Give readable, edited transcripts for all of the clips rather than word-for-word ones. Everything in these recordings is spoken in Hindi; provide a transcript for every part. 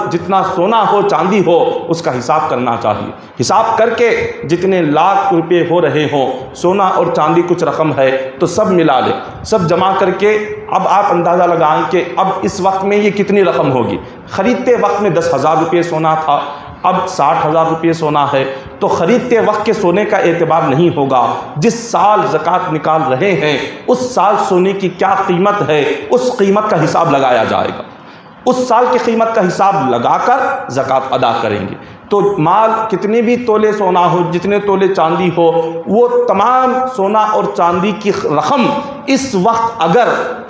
जितना सोना हो चांदी हो उसका हिसाब करना चाहिए। हिसाब करके जितने लाख रुपए हो रहे हों, सोना और चांदी कुछ रकम है तो सब मिला ले, सब जमा करके अब आप अंदाज़ा लगाएं कि अब इस वक्त में ये कितनी रकम होगी। ख़रीदते वक्त में 10,000 रुपये सोना था, अब 60,000 रुपये सोना है, तो ख़रीदते वक्त के सोने का एतबार नहीं होगा। जिस साल ज़कात निकाल रहे हैं उस साल सोने की क्या कीमत है, उस कीमत का हिसाब लगाया जाएगा। उस साल की कीमत का हिसाब लगाकर ज़कात अदा करेंगे। तो माल कितने भी तोले सोना हो, जितने तोले चांदी हो, वो तमाम सोना और चांदी की रकम इस वक्त अगर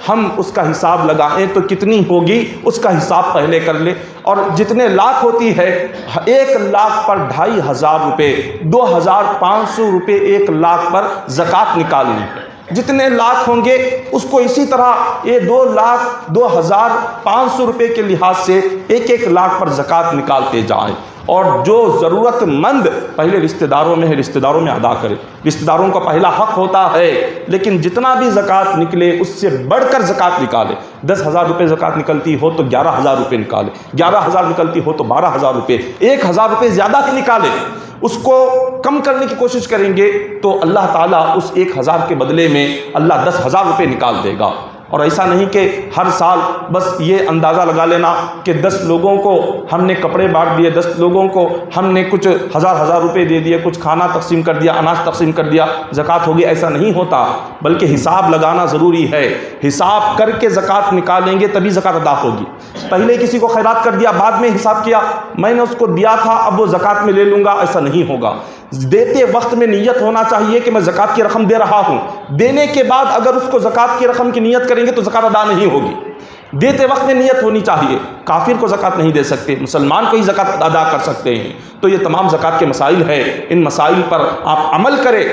हम उसका हिसाब लगाएं तो कितनी होगी उसका हिसाब पहले कर ले। और जितने लाख होती है, 1 लाख पर 2,500 रुपये, 2,500 रुपये 1 लाख पर ज़कात निकालनी है। जितने लाख होंगे उसको इसी तरह ये 2,02,500 रुपये के लिहाज से 1-1 लाख पर ज़कात निकालते जाएं। और जो ज़रूरतमंद पहले रिश्तेदारों में है, रिश्तेदारों में अदा करें। रिश्तेदारों का पहला हक़ होता है, लेकिन जितना भी ज़कात निकले उससे बढ़कर ज़कात निकाले। 10,000 रुपये ज़कात निकलती हो तो 11,000 रुपये निकाले, 11,000 निकलती हो तो 12,000 रुपये, 1,000 रुपये ज़्यादा ही निकाले। उसको कम करने की कोशिश करेंगे तो अल्लाह ताला उस 1,000 के बदले में अल्लाह 10,000 रुपये निकाल देगा। और ऐसा नहीं कि हर साल बस ये अंदाज़ा लगा लेना कि 10 लोगों को हमने कपड़े बांट दिए, 10 लोगों को हमने कुछ हज़ार रुपए दे दिए, कुछ खाना तकसीम कर दिया, अनाज तकसीम कर दिया, ज़कात होगी, ऐसा नहीं होता। बल्कि हिसाब लगाना ज़रूरी है। हिसाब करके ज़कात निकालेंगे तभी ज़कात अदा होगी। पहले किसी को खैरात कर दिया, बाद में हिसाब किया, मैंने उसको दिया था अब वो ज़कात में ले लूँगा, ऐसा नहीं होगा। देते वक्त में नीयत होना चाहिए कि मैं ज़कात की रकम दे रहा हूँ। देने के बाद अगर उसको ज़कात की रकम की नीयत करेंगे तो ज़कात अदा नहीं होगी। देते वक्त में नीयत होनी चाहिए। काफिर को ज़कात नहीं दे सकते, मुसलमान को ही ज़कात अदा कर सकते हैं। तो ये तमाम ज़कात के मसाइल है, इन मसाइल पर आप अमल करें।